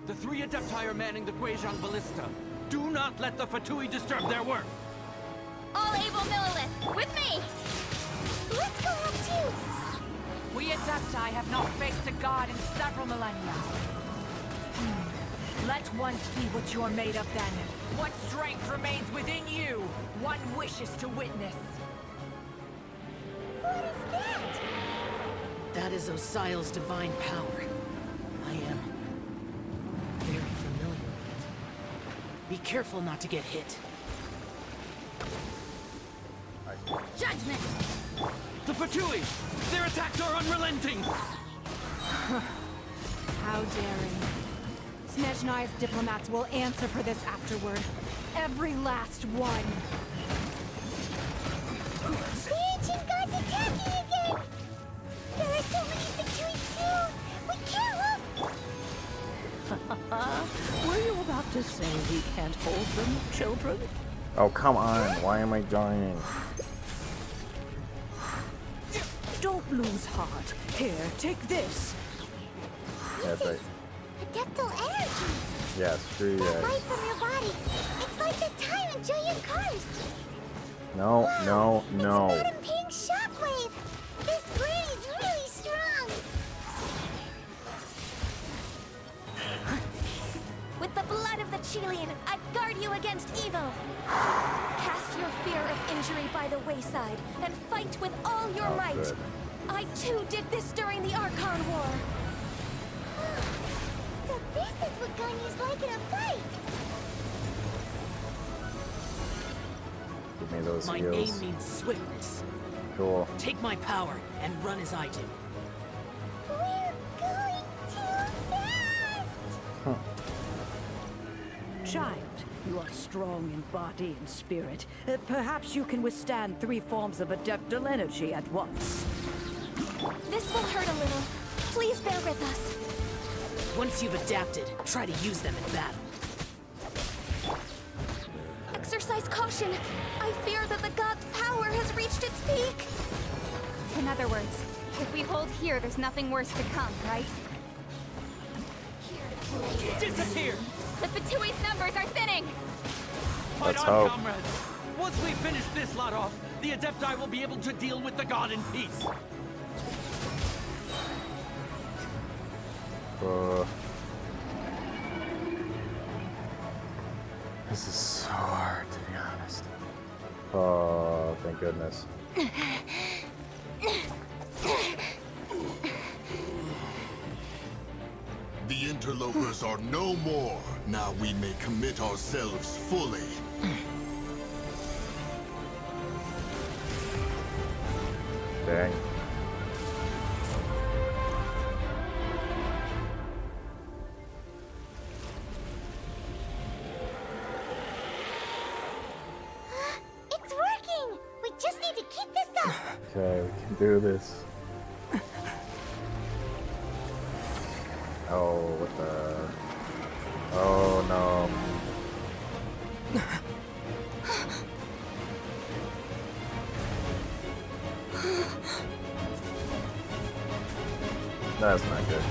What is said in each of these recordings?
The 3 Adepti are manning the Guizhong Ballista. Do not let the Fatui disturb their work! All able Millilith, with me! Let's go up too! We Adepti have not faced a god in several millennia. Let one see what you're made of then. What strength remains within you? One wishes to witness. What is that? That is Osial's divine power. I am very familiar with it. Be careful not to get hit. Judgment! The Fatui! Their attacks are unrelenting! How daring. Snezhnai's diplomats will answer for this afterward. Every last one. The ancient god's attacking again! There are so many Fatui too! We can't look! Were you about to say we can't hold them, children? Oh, come on. Why am I dying? Don't lose heart. Here, take this. Yeah, This is Adeptal energy! yeah, screw you That guys. light from your body! It's like the time in Julian Cars! No, no, It's no. Madam Pink's shockwave! This brady's really strong! With the blood of the Chilean, I guard you against evil! Cast your fear of injury by the wayside, and fight with all your Oh, might! good. I too did this during the Archon War! So this is what Ganya's like in a fight! Give me those My heals. name means swiftness. Cool. Take my power and run as I do. We're going too fast! Child, you are strong in body and spirit. Perhaps you can withstand 3 forms of adeptal energy at once. This will hurt a little. Please bear with us. Once you've adapted, try to use them in battle. Exercise caution. I fear that the god's power has reached its peak. In other words, if we hold here, there's nothing worse to come, right? Disappear! The Fatui's numbers are thinning! Fight Let's on, hope. comrades! Once we finish this lot off, the Adepti will be able to deal with the god in peace! This is so hard, to be honest. Oh, thank goodness. The interlopers are no more. Now we may commit ourselves fully. Dang. It's working! We just need to keep this up! Okay, we can do this. Oh, what the... Oh, no. That's not good.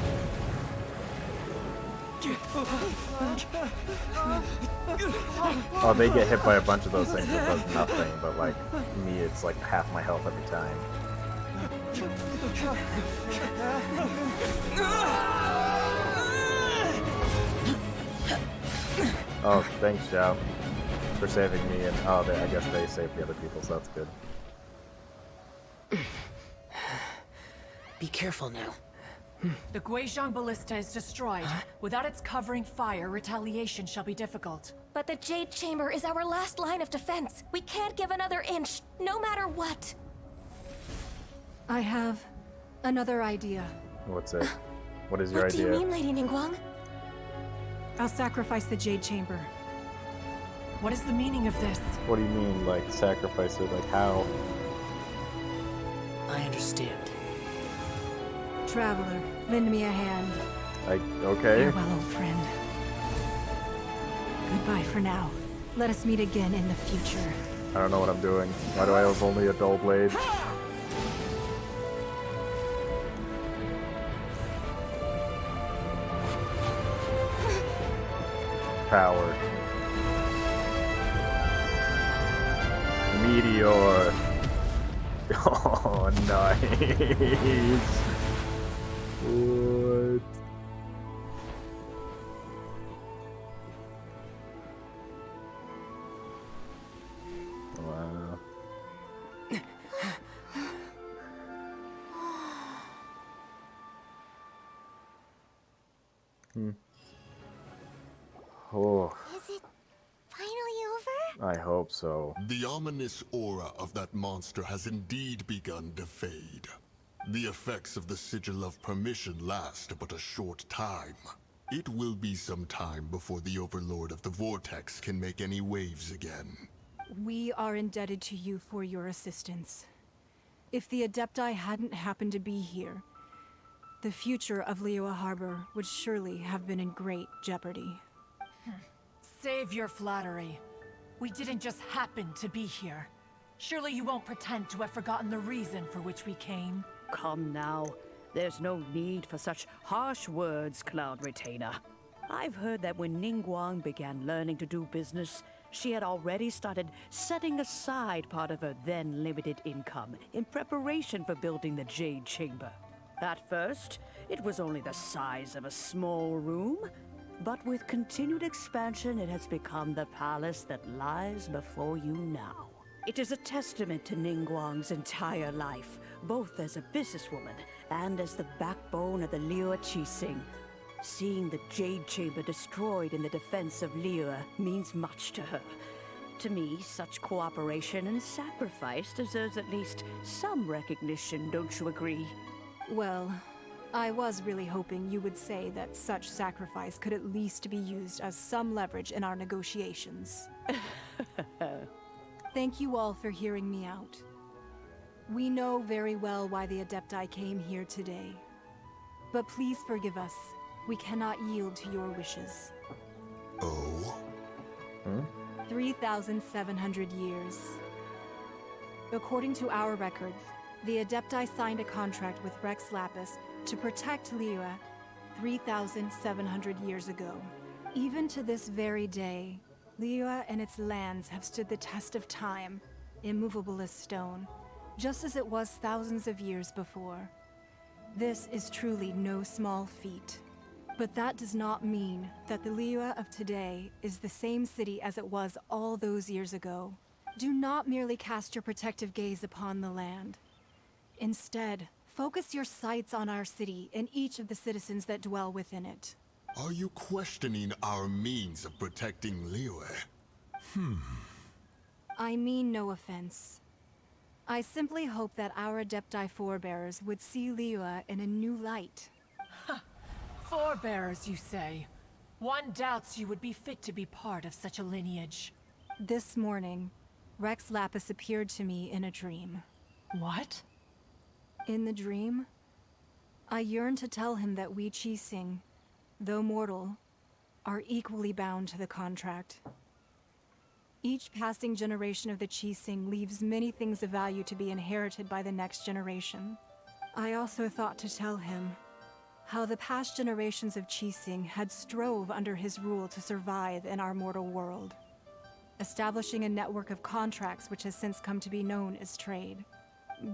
Oh, they get hit by a bunch of those things, it does nothing, but like, me, it's like half my health every time. Oh, thanks, Zhao, for saving me, and oh, I guess they saved the other people, so that's good. Be careful now. The Guizhong Ballista is destroyed. Without its covering fire, retaliation shall be difficult. But the Jade Chamber is our last line of defense. We can't give another inch, no matter what. I have another idea. What's it? What is your What do idea? you mean, Lady Ningguang? I'll sacrifice the Jade Chamber. What is the meaning of this? What do you mean, like, sacrifice it? Like, how? I understand. Traveler, lend me a hand. Okay. Farewell, old friend. Goodbye for now. Let us meet again in the future. I don't know what I'm doing. Why do I have only a dull blade? power. Meteor. Oh, nice. What? Wow. Oh, Is it finally over? I hope so. The ominous aura of that monster has indeed begun to fade. The effects of the Sigil of Permission last but a short time. It will be some time before the Overlord of the Vortex can make any waves again. We are indebted to you for your assistance. If the Adepti hadn't happened to be here, the future of Liyue Harbor would surely have been in great jeopardy. Save your flattery. We didn't just happen to be here. Surely you won't pretend to have forgotten the reason for which we came. Come now. There's no need for such harsh words, Cloud Retainer. I've heard that when Ningguang began learning to do business, she had already started setting aside part of her then limited income in preparation for building the Jade Chamber. At first, it was only the size of a small room, but with continued expansion, it has become the palace that lies before you now. It is a testament to Ningguang's entire life, both as a businesswoman and as the backbone of the Liyue Qixing. Seeing the Jade Chamber destroyed in the defense of Liyue means much to her. To me, such cooperation and sacrifice deserves at least some recognition, don't you agree? Well, I was really hoping you would say that such sacrifice could at least be used as some leverage in our negotiations. Thank you all for hearing me out. We know very well why the Adepti came here today. But please forgive us. We cannot yield to your wishes. Oh? 3,700 years. According to our records, the Adepti signed a contract with Rex Lapis to protect Liyue 3,700 years ago. Even to this very day, Liyue and its lands have stood the test of time, immovable as stone, just as it was thousands of years before. This is truly no small feat. But that does not mean that the Liyue of today is the same city as it was all those years ago. Do not merely cast your protective gaze upon the land. Instead, focus your sights on our city and each of the citizens that dwell within it. Are you questioning our means of protecting Liyue? I mean no offense. I simply hope that our Adepti forebears would see Liyue in a new light. Forebearers, you say? One doubts you would be fit to be part of such a lineage. This morning, Rex Lapis appeared to me in a dream. What? In the dream, I yearned to tell him that we Qixing, though mortal, are equally bound to the contract. Each passing generation of the Qixing leaves many things of value to be inherited by the next generation. I also thought to tell him how the past generations of Qixing had strove under his rule to survive in our mortal world, establishing a network of contracts which has since come to be known as trade.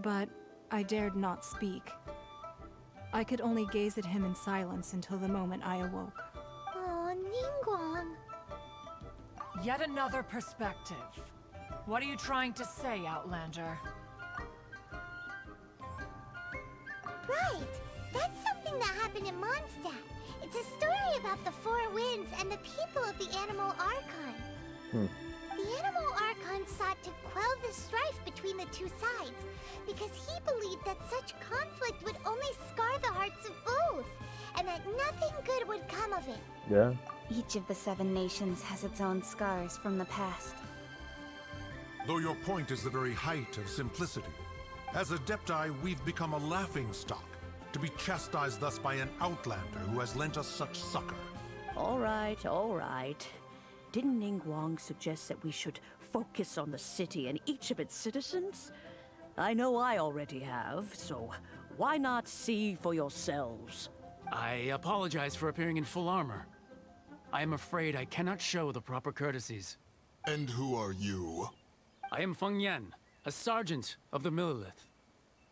But I dared not speak. I could only gaze at him in silence until the moment I awoke. Oh, Ningguang. Yet another perspective. What are you trying to say, Outlander? Right! That's something that happened in Mondstadt. It's a story about the Four Winds and the people of the Animal Archon. The Animal Archon sought to quell the strife between the two sides, because he believed that such conflict would only scar the hearts of both, and that nothing good would come of it. Yeah. Each of the 7 nations has its own scars from the past. Though your point is the very height of simplicity, as Adepti, we've become a laughingstock, to be chastised thus by an outlander who has lent us such succor. All right, all right. Didn't Ningguang suggest that we should focus on the city and each of its citizens? I know I already have, so why not see for yourselves? I apologize for appearing in full armor. I am afraid I cannot show the proper courtesies. And who are you? I am Feng Yan, a sergeant of the Millelith.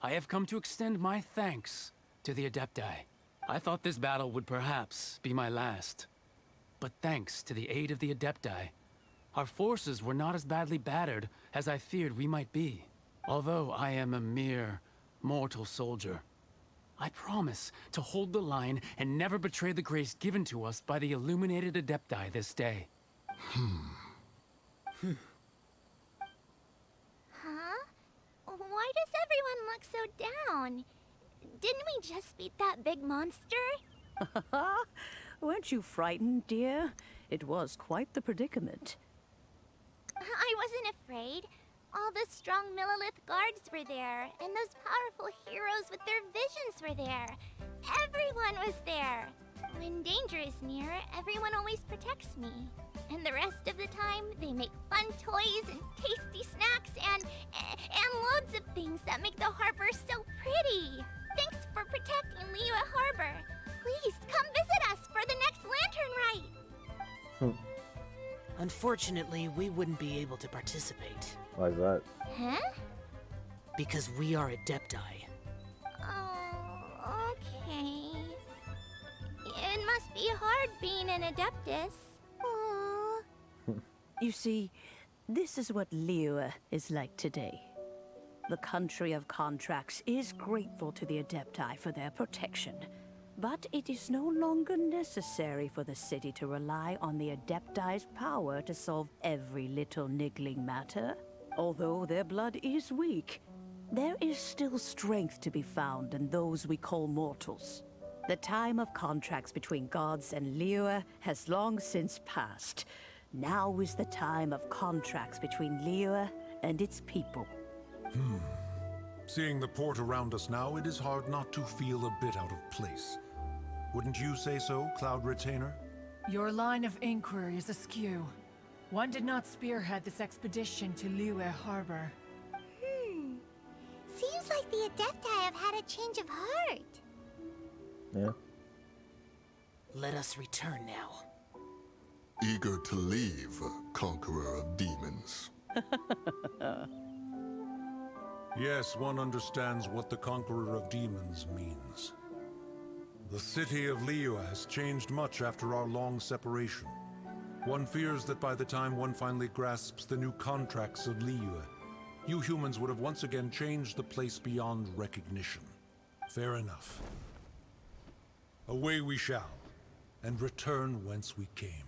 I have come to extend my thanks to the Adepti. I thought this battle would perhaps be my last. But thanks to the aid of the Adepti, our forces were not as badly battered as I feared we might be. Although I am a mere mortal soldier, I promise to hold the line and never betray the grace given to us by the illuminated Adepti this day. Huh? Why does everyone look so down? Didn't we just beat that big monster? Weren't you frightened, dear? It was quite the predicament. I wasn't afraid. All the strong Millelith guards were there, and those powerful heroes with their visions were there. Everyone was there. When danger is near, everyone always protects me. And the rest of the time, they make fun toys and tasty snacks and loads of things that make the harbor so pretty. Thanks for protecting Liyue Harbor. Please come visit us for the next lantern rite. Unfortunately, we wouldn't be able to participate. Why is that? Huh? Because we are Adepti. Oh, okay. It must be hard being an Adeptus. Aww. You see, this is what Liyue is like today. The country of contracts is grateful to the Adepti for their protection. But it is no longer necessary for the city to rely on the Adepti's power to solve every little niggling matter. Although their blood is weak, there is still strength to be found in those we call mortals. The time of contracts between gods and Liyue has long since passed. Now is the time of contracts between Liyue and its people. Seeing the port around us now, it is hard not to feel a bit out of place. Wouldn't you say so, Cloud Retainer? Your line of inquiry is askew. One did not spearhead this expedition to Liyue Harbor. Seems like the Adepti have had a change of heart. Yeah. Let us return now. Eager to leave, Conqueror of Demons. Yes, one understands what the Conqueror of Demons means. The city of Liyue has changed much after our long separation. One fears that by the time one finally grasps the new contracts of Liyue, you humans would have once again changed the place beyond recognition. Fair enough. Away we shall, and return whence we came.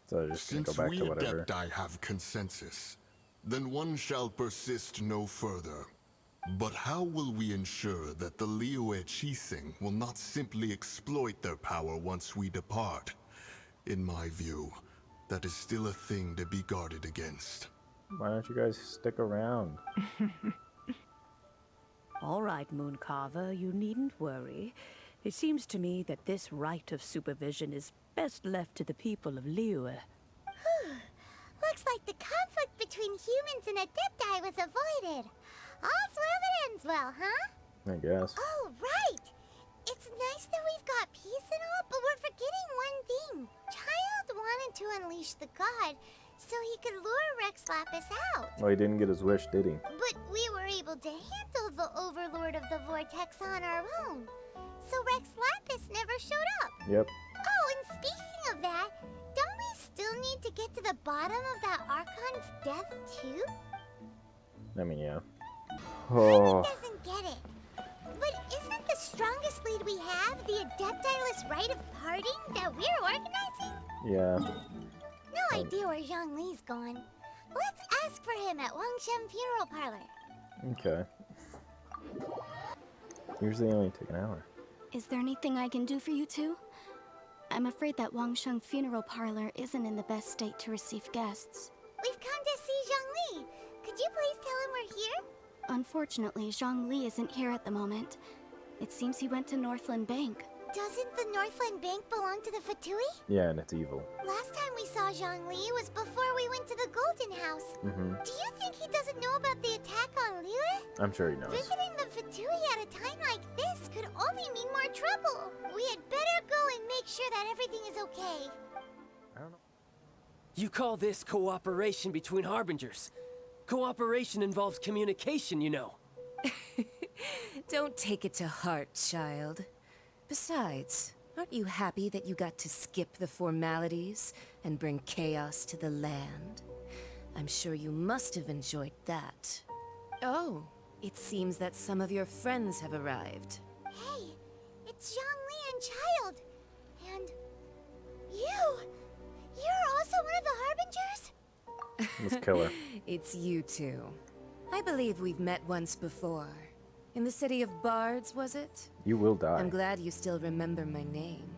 So just go Since back we to whatever. Adepti have consensus, then one shall persist no further. But how will we ensure that the Liyue Chising will not simply exploit their power once we depart? In my view, that is still a thing to be guarded against. Why don't you guys stick around? All right, Mooncarver, you needn't worry. It seems to me that this right of supervision is best left to the people of Liyue. Looks like the conflict between humans and Adepti was avoided. All's well that ends well, huh? I guess. Oh, right! It's nice that we've got peace and all, but we're forgetting one thing. Child wanted to unleash the god so he could lure Rex Lapis out. Well, he didn't get his wish, did he? But we were able to handle the Overlord of the Vortex on our own. So Rex Lapis never showed up. Yep. Oh, and speaking of that, don't we still need to get to the bottom of that Archon's death, too? I mean, yeah. Paimon doesn't get it. But isn't the strongest lead we have the Adeptiless rite of parting that we're organizing? Yeah. No idea where Zhongli's gone. Let's ask for him at Wangshen Funeral Parlor. Okay. Usually only take an hour. Is there anything I can do for you two? I'm afraid that Wangsheng Funeral Parlor isn't in the best state to receive guests. We've come to see Zhongli. Could you please tell him we're here? Unfortunately, Zhongli isn't here at the moment. It seems he went to Northland Bank. Doesn't the Northland Bank belong to the Fatui? Yeah, and it's evil. Last time we saw Zhongli was before we went to the Golden House. Do you think he doesn't know about the attack on Liyue? I'm sure he knows. Visiting the Fatui at a time like this could only mean more trouble. We had better go and make sure that everything is okay. I don't know. You call this cooperation between Harbingers. Cooperation involves communication, you know. Don't take it to heart, child. Besides, aren't you happy that you got to skip the formalities and bring chaos to the land? I'm sure you must have enjoyed that. Oh, it seems that some of your friends have arrived. Hey, it's Zhongli and Child. And you! You're also one of the Harbingers? Let's kill her. It's you two. I believe we've met once before. In the city of Bards, was it? You will die. I'm glad you still remember my name.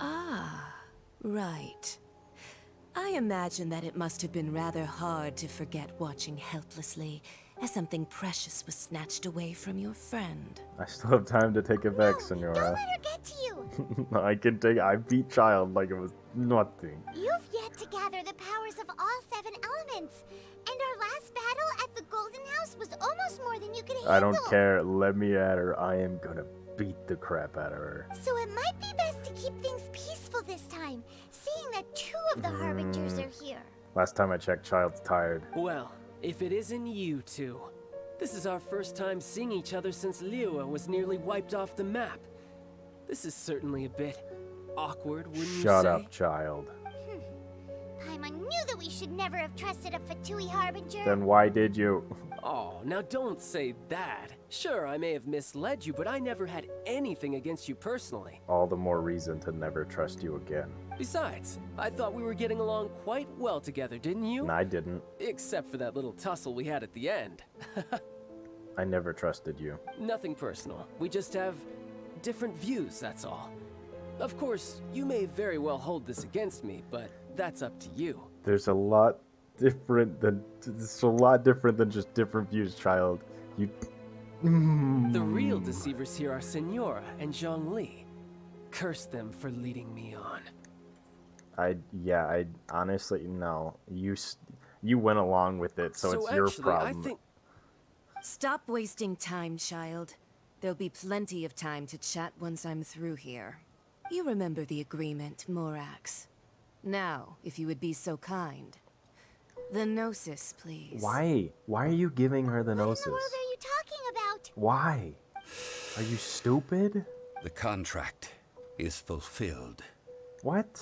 Ah, right. I imagine that it must have been rather hard to forget watching helplessly as something precious was snatched away from your friend. I still have time to take it back, Don't Senora. let her get to you. I can take. I beat Child like it was nothing. You've yet to gather the powers of all 7 elements. And our last battle at the Golden House was almost more than you could handle. I don't care. Let me at her. I am gonna beat the crap out of her. So it might be best to keep things peaceful this time, seeing that 2 of the Harbingers are here. Last time I checked, Child's tired. Well, if it isn't you two. This is our first time seeing each other since Liyue was nearly wiped off the map. This is certainly a bit awkward, wouldn't you say? Shut up, Child. Paimon knew that we should never have trusted a Fatui Harbinger. Then why did you? Oh, now don't say that. Sure, I may have misled you, but I never had anything against you personally. All the more reason to never trust you again. Besides, I thought we were getting along quite well together, didn't you? And I didn't. Except for that little tussle we had at the end. I never trusted you. Nothing personal. We just have different views, that's all. Of course, you may very well hold this against me, but that's up to you. There's a lot different than it's a lot different than just different views, Child. You. The real deceivers here are Senora and Zhongli. Curse them for leading me on. I honestly no. You went along with it, so it's your actually, problem. I think... Stop wasting time, child. There'll be plenty of time to chat once I'm through here. You remember the agreement, Morax. Now, if you would be so kind. The Gnosis, please. Why? Why are you giving her the Gnosis? What in the world are you talking about? Why? Are you stupid? The contract is fulfilled. What?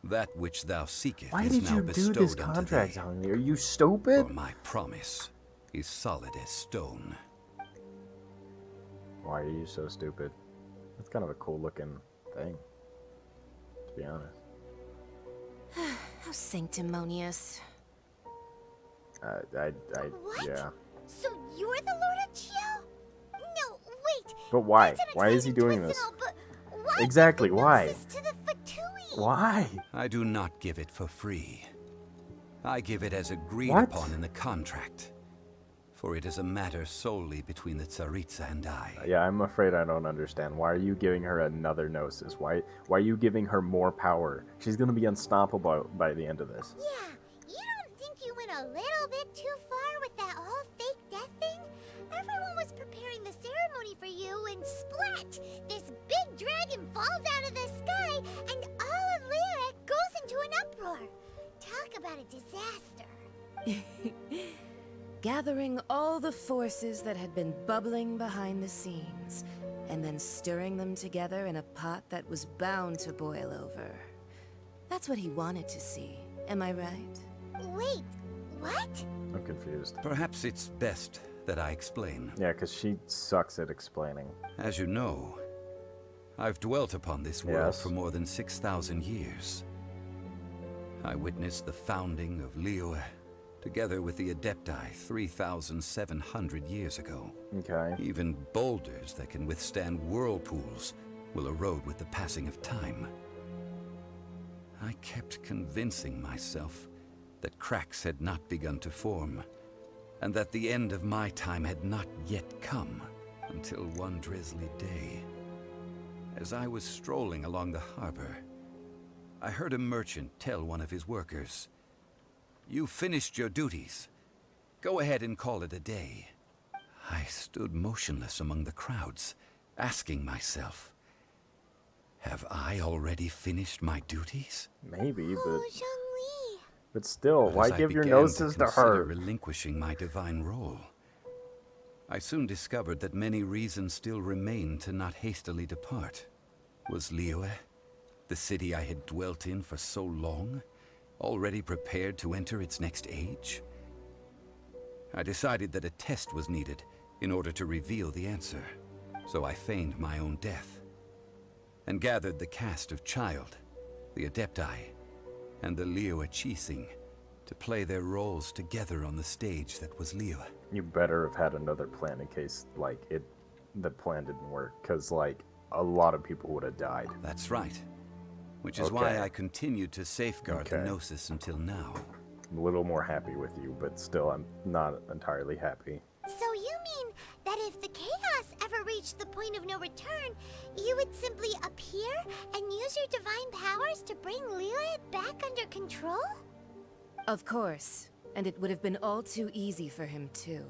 That which thou seekest Why is did now you do bestowed this unto contract thee. on me? Are you stupid? For my promise is solid as stone. Why are you so stupid? That's kind of a cool looking thing, to be honest. How sanctimonious. What? Yeah. So you're the Lord of Chiao? No, wait. But why? That's an Why is he exciting doing twist this? and all, but why Exactly, give the why? Gnosis to the Fatui? Why? I do not give it for free. I give it as agreed What? upon in the contract. For it is a matter solely between the Tsaritsa and I. Yeah, I'm afraid I don't understand. Why are you giving her another Gnosis? Why are you giving her more power? She's gonna be unstoppable by the end of this. Yeah, you don't think you went a little bit too far with that whole fake death thing? Everyone was preparing the ceremony for you, and splat! This big dragon falls out of the sky, and all of Liyue goes into an uproar. Talk about a disaster. Gathering all the forces that had been bubbling behind the scenes, and then stirring them together in a pot that was bound to boil over. That's what he wanted to see, am I right? Wait, what? I'm confused. Perhaps it's best that I explain. Yeah, because she sucks at explaining. As you know, I've dwelt upon this world Yes. for more than 6,000 years. I witnessed the founding of Liyue, together with the Adepti 3,700 years ago. Okay. Even boulders that can withstand whirlpools will erode with the passing of time. I kept convincing myself that cracks had not begun to form, and that the end of my time had not yet come, until one drizzly day. As I was strolling along the harbor, I heard a merchant tell one of his workers, "You finished your duties. Go ahead and call it a day." I stood motionless among the crowds, asking myself, have I already finished my duties? Maybe, Oh, Zhongli. but still, why give your noses to her? Relinquishing my divine role, I soon discovered that many reasons still remained to not hastily depart. Was Liyue, the city I had dwelt in for so long, already prepared to enter its next age? I decided that a test was needed in order to reveal the answer, so I feigned my own death, and gathered the cast of Child, the Adepti, and the Liyue Qixing to play their roles together on the stage that was Liyue. You better have had another plan in case, like, the plan didn't work, because, like, a lot of people would have died. That's right. Which is why I continued to safeguard the Gnosis until now. I'm a little more happy with you, but still, I'm not entirely happy. So you mean that if the chaos ever reached the point of no return, you would simply appear and use your divine powers to bring Liyue back under control? Of course. And it would have been all too easy for him, too.